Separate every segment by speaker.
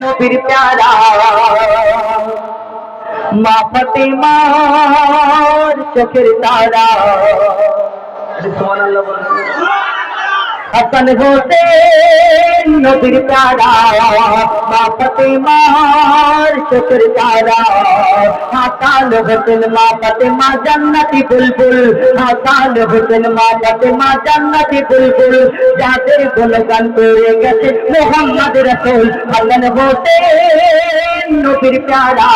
Speaker 1: নবীর প্যারা মা ফাতেমার চোখের তারা। সুবহানাল্লাহ বলেন। হাসান হোসেন নবীর প্যারা মা ফাতেমার চোখের তারা। হাসান হোসেন মা ফাতেমা জান্নাতি বুলবুল। হাসান হোসেন মা ফাতেমা জান্নাতি বুলবুল। যাদের গুণগান করে গেছে মুহাম্মদ রাসূল। হাসান হোসেন নবীর প্যারা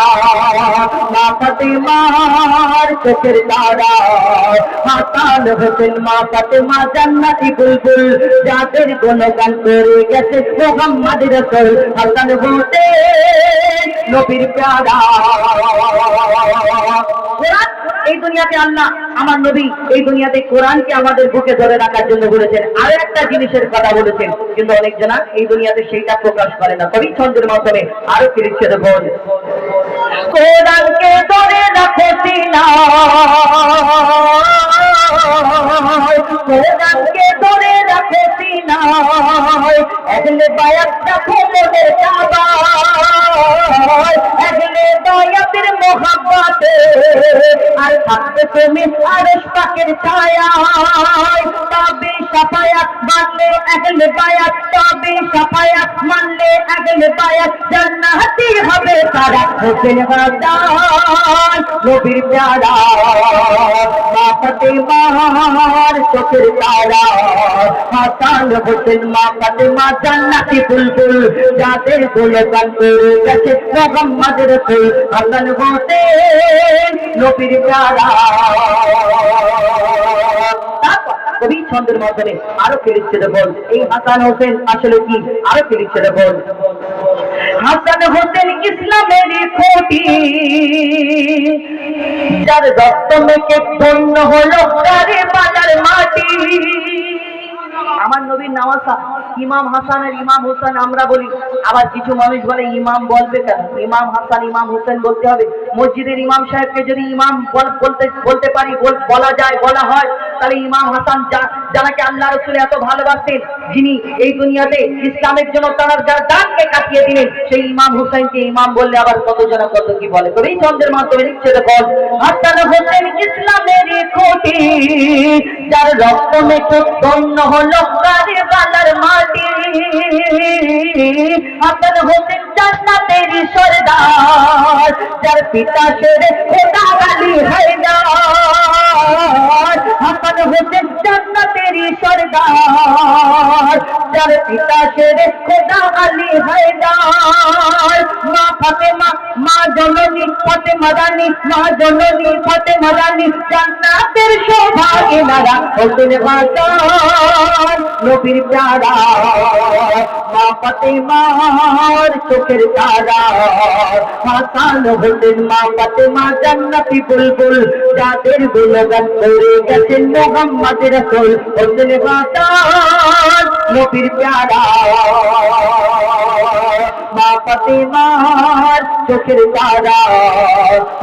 Speaker 1: মা ফাতেমার চোখের তারা। হাসান হোসেন মা ফাতেমা জান্নাতি বুলবুল। যাদের গুণগান করে গেছে মুহাম্মদ রাসূল। হাসান হোসেন নবীর প্যারা। কোরআন এই দুনিয়াতে আল্লাহ আমার নবী এই দুনিয়াতে কোরআনকে আমাদের বুকে ধরে রাখার জন্য বলেছেন। আর একটা জিনিসের কথা বলেছেন, কিন্তু অনেক জনা এই দুনিয়াতে সেইটা প্রকাশ করে না। কবি ছন্দের মাধ্যমে আরো কি লিখছে দেখুন। কোরআনকে ধরে রাখো সিনায়, কোরআনকে ধরে রাখো সিনায়। আহলে বায়াত রাখো মনের কাবায়, আহলে বায়াতের মোহাব্বতে আর থাকবে তুমি আরশ পাকের ছায়ায়। তবে শাফায়াত মানলে আহলে বায়াত, তবে শাফায়াত মানলে আহলে বায়াত। জান্নাতি হবে তারা। হোসেন হাসান নবীর প্যারা মা ফাতেমার চোখের তারা। হাসান হোসেন মা ফাতেমা জান্নাতি বুলবুল। যাদের গুণগান করে গেছে মুহাম্মদ রাসূল। হাসান হোসেন নবীর প্যারা। কবি ছন্দের মাধ্যমে আরো কি লিখছে দেখুন। এই হাসান হোসেন আসলে কি, আরো কি লিখছে দেখুন। হাসান হোসেন ইসলামের খুঁটি, যার রক্ত মেখে ধন্য হলো কারবালার মাটি। আমার নবীর নামাজা ইমাম হাসান আর ইমাম হোসেন আমরা বলি, আবার কিছু মানুষ বলে ইমাম বলবে কেন, ইমাম হাসান ইমাম হোসেন বলতে হবে। মসজিদের ইমাম সাহেবকে যদি ইমাম বলতে পারি, বলা যায়, বলা হয়, তাহলে ইমাম হাসান যাকে আল্লাহ রাসূল এত ভালোবাসতেন, যিনি এই দুনিয়াতে ইসলামের জন্য তার জানকে কাটিয়ে দিলেন, সেই ইমাম হোসেনকে ইমাম বললে আবার কতজন কত কি বলে। তবে এই চন্দ্রের মাধ্যমে লিখছে দেখুন। হাসান হোসেন ইসলামের খুঁটি, যার রক্ত মেখে ধন্য হলো কারবালার মাটি। হাসান হোসেন জান্নাতের সরদার, যার পিতা শেরে খোদা আলী হায়দার। হাসান হোসেন জান্নাতের সরদার, যার পিতা শেরে খোদা আলী হায়দার। মা ফাতেমা মা জননী ফাতেমা রানী, মা জননী ফাতেমা রানী জান্নাতের সৌভাগ্যে নারা। হোসেন হাসান নবীর প্যারা মা ফাতেমার চোখের তারা। হাসান হোসেন মা ফাতেমা জান্নাতি বুলবুল। যাদের গুণগান করে গেছেন মুহাম্মদ রাসূল। হোসেন হাসান নবীর প্যারা মা ফাতেমার চোখের তারা।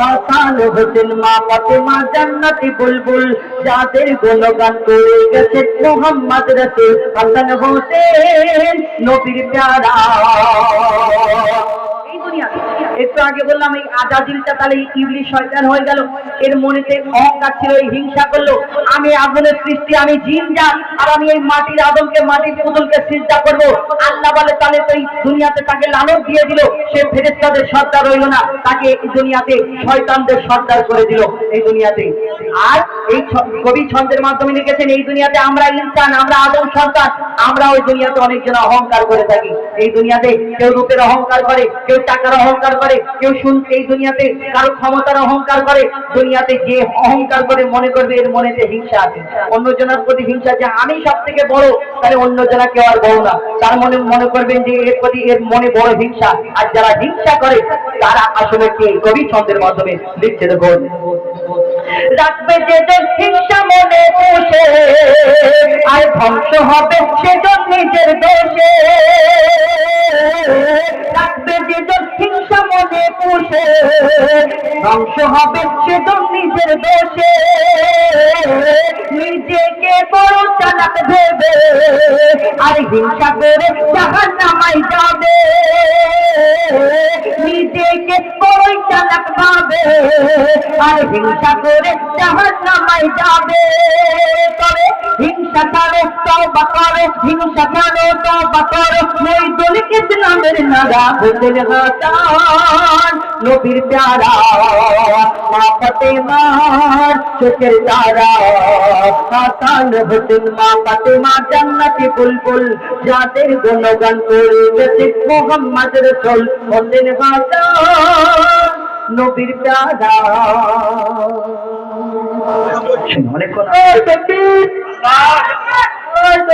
Speaker 1: হাসান হোসেন মা ফাতেমা জান্নাতি বুলবুল। যাদের গুণগান করে গেছেন মুহাম্মদ রাসূল। হাসান হোসেন নবীর প্যারা। এই দুনিয়া একটু আগে বললাম এই আজাদিলটা তাহলে ইবলিস শয়তান হয়ে গেল। এর মনেতে অহংকার ছিল, এই হিংসা করলো, আমি আগুনের সৃষ্টি, আমি জিন জাত, আর আমি এই মাটির আদমকে মাটির পুতুলকে সিজদা করবো। আল্লাহ বলে তাহলে তো এই দুনিয়াতে তাকে লানত দিয়ে দিল, সে ফেরেশতাদের সর্দার রইল না, তাকে এই দুনিয়াতে শয়তানদের সর্দার করে দিল এই দুনিয়াতে। আর এই কবি ছন্দের মাধ্যমে লিখেছেন এই দুনিয়াতে আমরা ইনসান, আমরা আদম সন্তান, আমরা ওই দুনিয়াতে অনেকজন অহংকার করে থাকি। এই দুনিয়াতে কেউ রূপের অহংকার করে, কেউ টাকার অহংকার করে, কেউ শুনতে এই দুনিয়াতে কারো ক্ষমতার অহংকার করে। দুনিয়াতে যে অহংকার করে মনে করবে এর মনেতে হিংসা আছে, অন্যজনের প্রতি হিংসা, যে আমি সব থেকে বড়, তাহলে অন্যজনা কেউ আর বড় না, তার মনে করবেন যে এর প্রতি এর মনে বড় হিংসা। আর যারা হিংসা করে তারা আসলে কে, কবি ছন্দের মাধ্যমে লিখছে দেখুন। রাখবে যে হিংসা মনে বসে, আর ধ্বংস হবে সেজন নিজের দোষে। রাখবে যে হিংসা মনে বসে, ধ্বংস হবে সেজন নিজের দোষে। নিজেকে বড় চালাক ভেবে আর হিংসা করে জাহান্নামে যাবে। লাখ পাবে, আর হিংসা করে জাহান্নামে যাবে। তবে হিংসা ছাড়ো তওবা করো, হিংসা ছাড়ো তওবা করো, ওই দলিক ইসলামের নারা হোসেন হাসান নবীর প্যারা মা ফাতেমার চোখের তারা হাসান হোসেন মা ফাতেমা জান্নাতি বুলবুল যাদের গুণগান করেছে মুহাম্মদ রাসূল হোসেন হাসান নবীর প্যারা। অনেক কথা